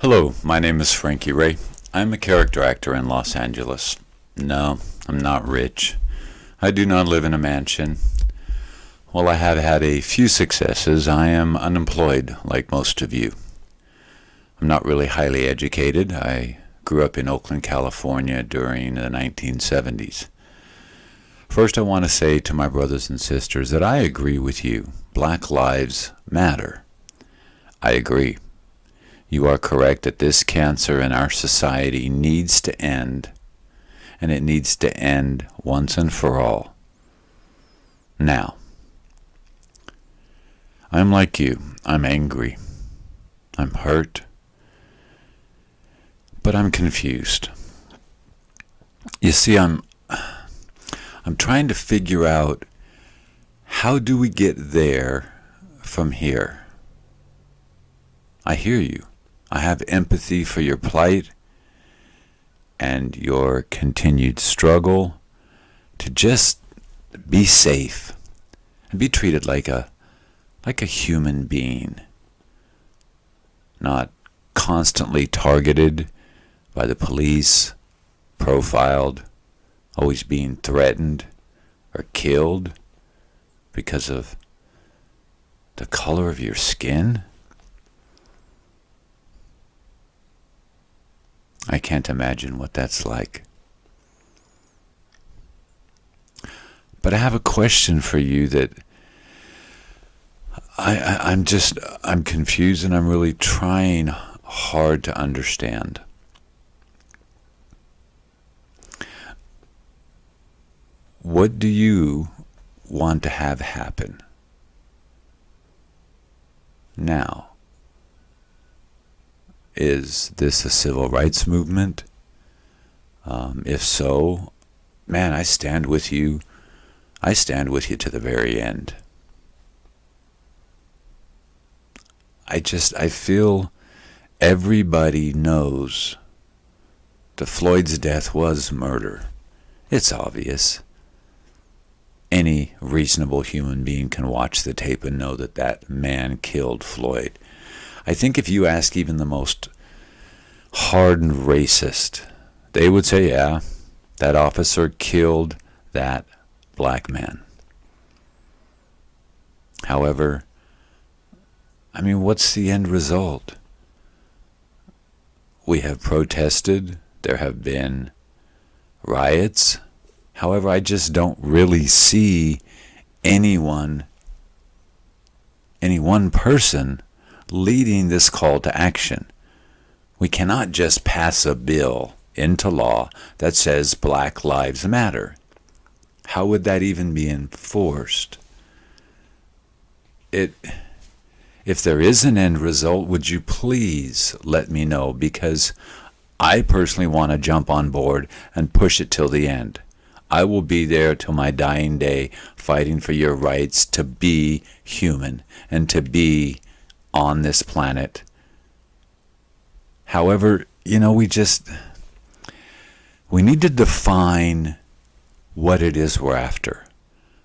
Hello, my name is Frankie Ray. I'm a character actor in Los Angeles. No, I'm not rich. I do not live in a mansion. While I have had a few successes, I am unemployed like most of you. I'm not really highly educated. I grew up in Oakland, California during the 1970s. First, I want to say to my brothers and sisters that I agree with you. Black lives matter. I agree. You are correct that this cancer in our society needs to end, and it needs to end once and for all. Now, I'm like you. I'm angry. I'm hurt. But I'm confused. You see, I'm trying to figure out, how do we get there from here? I hear you. I have empathy for your plight and your continued struggle to just be safe and be treated like a human being, not constantly targeted by the police, profiled, always being threatened or killed because of the color of your skin. I can't imagine what that's like. But I have a question for you that I'm confused, and I'm really trying hard to understand. What do you want to have happen now? Is this a civil rights movement? If so, man, I stand with you. I stand with you to the very end. I feel everybody knows that Floyd's death was murder. It's obvious. Any reasonable human being can watch the tape and know that that man killed Floyd. I think if you ask even the most hardened racist, they would say, yeah, that officer killed that black man. However, what's the end result? We have protested. There have been riots. However, I just don't really see any one person leading this call to action. We cannot just pass a bill into law that says Black Lives Matter. How would that even be enforced? If there is an end result, would you please let me know? Because I personally want to jump on board and push it till the end. I will be there till my dying day, fighting for your rights to be human and to be on this planet. However, we need to define what it is we're after.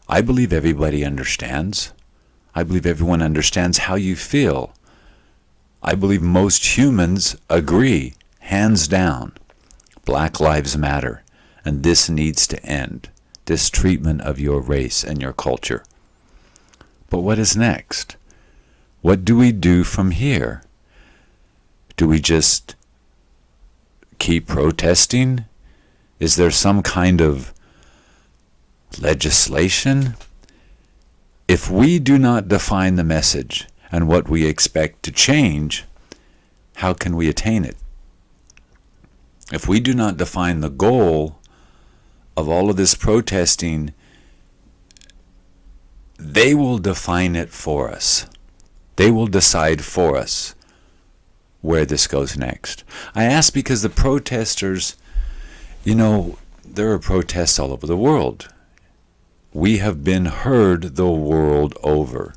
I believe everybody understands. I believe everyone understands how you feel. I believe most humans agree, hands down. Black lives matter, and this needs to end. This treatment of your race and your culture. But what is next? What do we do from here? Do we just keep protesting? Is there some kind of legislation? If we do not define the message and what we expect to change, how can we attain it? If we do not define the goal of all of this protesting, they will define it for us. They will decide for us where this goes next. I ask because the protesters, there are protests all over the world. We have been heard the world over.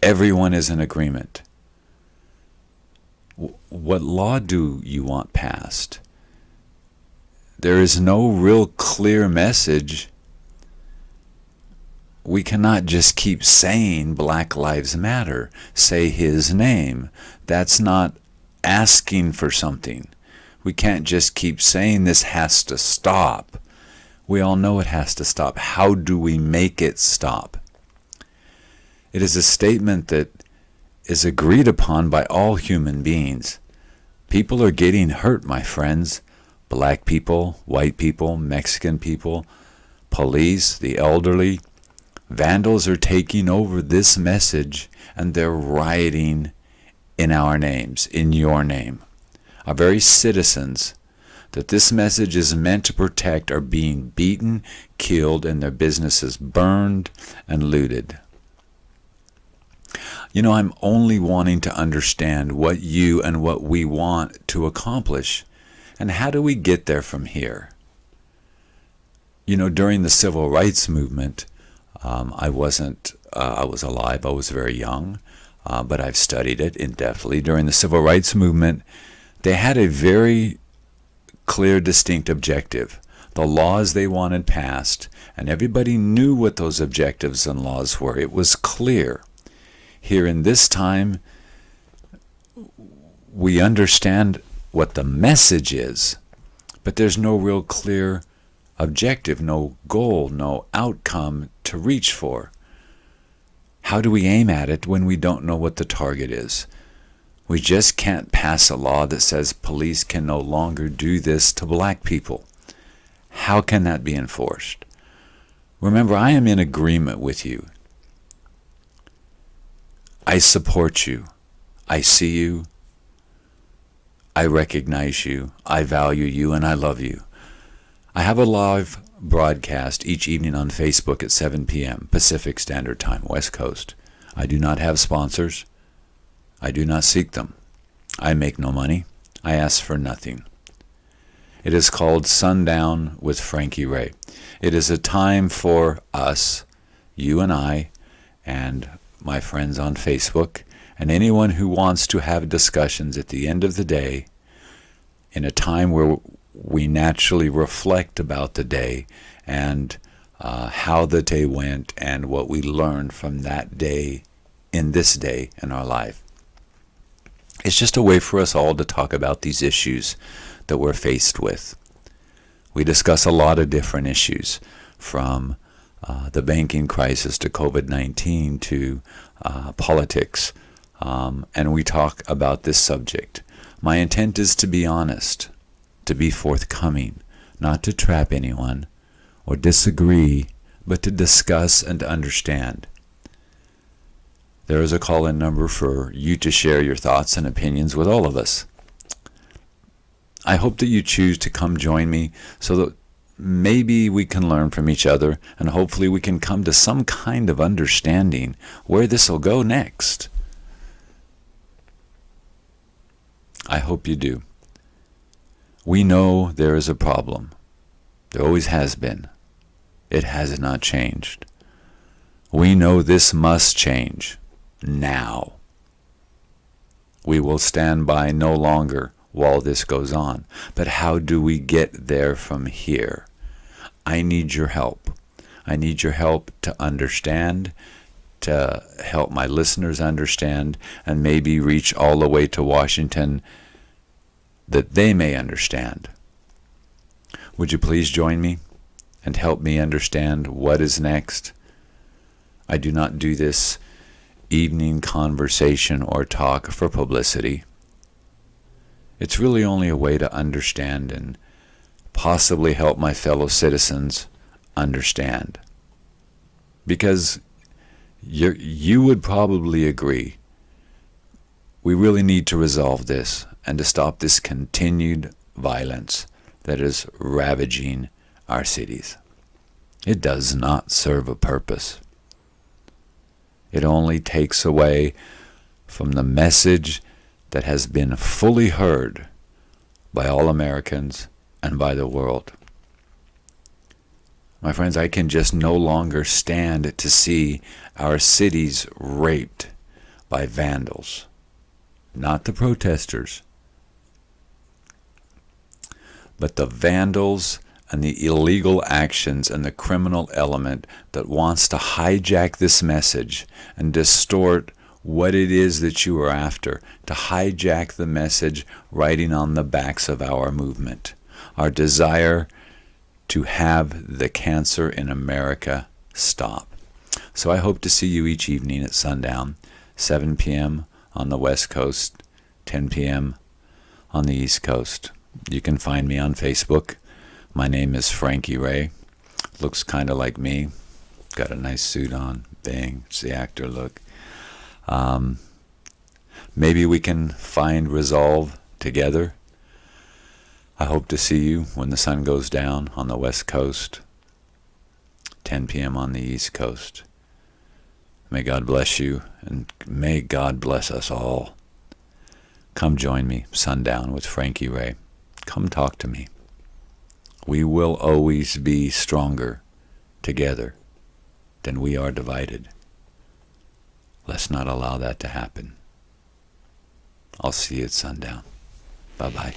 Everyone is in agreement. What law do you want passed? There is no real clear message. We cannot just keep saying Black Lives Matter, say his name. That's not asking for something. We can't just keep saying this has to stop. We all know it has to stop. How do we make it stop? It is a statement that is agreed upon by all human beings. People are getting hurt, my friends. Black people, white people, Mexican people, police, the elderly. Vandals are taking over this message, and they're rioting in our names, in your name. Our very citizens that this message is meant to protect are being beaten, killed, and their businesses burned and looted. You know, I'm only wanting to understand what you and what we want to accomplish, and how do we get there from here? You know, during the civil rights movement, I was alive, I was very young, but I've studied it in-depthly. During the civil rights movement, they had a very clear, distinct objective. The laws they wanted passed, and everybody knew what those objectives and laws were. It was clear. Here in this time, we understand what the message is, but there's no real clear objective, no goal, no outcome to reach for. How do we aim at it when we don't know what the target is? We just can't pass a law that says police can no longer do this to black people. How can that be enforced? Remember, I am in agreement with you. I support you. I see you. I recognize you. I value you, and I love you. I have a live broadcast each evening on Facebook at 7 p.m. Pacific Standard Time, West Coast. I do not have sponsors. I do not seek them. I make no money. I ask for nothing. It is called Sundown with Frankie Ray. It is a time for us, you and I, and my friends on Facebook, and anyone who wants to have discussions at the end of the day, in a time where we naturally reflect about the day and how the day went and what we learned from that day in this day in our life. It's just a way for us all to talk about these issues that we're faced with. We discuss a lot of different issues, from the banking crisis to COVID-19 to politics, and we talk about this subject. My intent is to be honest, to be forthcoming, not to trap anyone or disagree, but to discuss and to understand. There is a call-in number for you to share your thoughts and opinions with all of us. I hope that you choose to come join me so that maybe we can learn from each other, and hopefully we can come to some kind of understanding where this will go next. I hope you do. We know there is a problem. There always has been. It has not changed. We know this must change now. We will stand by no longer while this goes on. But how do we get there from here? I need your help. I need your help to understand, to help my listeners understand, and maybe reach all the way to Washington that they may understand. Would you please join me and help me understand what is next? I do not do this evening conversation or talk for publicity. It's really only a way to understand and possibly help my fellow citizens understand. Because you would probably agree, we really need to resolve this and to stop this continued violence that is ravaging our cities. It does not serve a purpose. It only takes away from the message that has been fully heard by all Americans and by the world. My friends, I can just no longer stand to see our cities raped by vandals, not the protesters, but the vandals and the illegal actions and the criminal element that wants to hijack this message and distort what it is that you are after, to hijack the message writing on the backs of our movement, our desire to have the cancer in America stop. So I hope to see you each evening at sundown, 7 p.m. on the West Coast, 10 p.m. on the East Coast. You can find me on Facebook. My name is Frankie Ray. Looks kind of like me. Got a nice suit on. Bang, it's the actor look. Maybe we can find resolve together. I hope to see you when the sun goes down on the West Coast, 10 p.m. on the East Coast. May God bless you, and may God bless us all. Come join me, sundown with Frankie Ray. Come talk to me. We will always be stronger together than we are divided. Let's not allow that to happen. I'll see you at sundown. Bye-bye.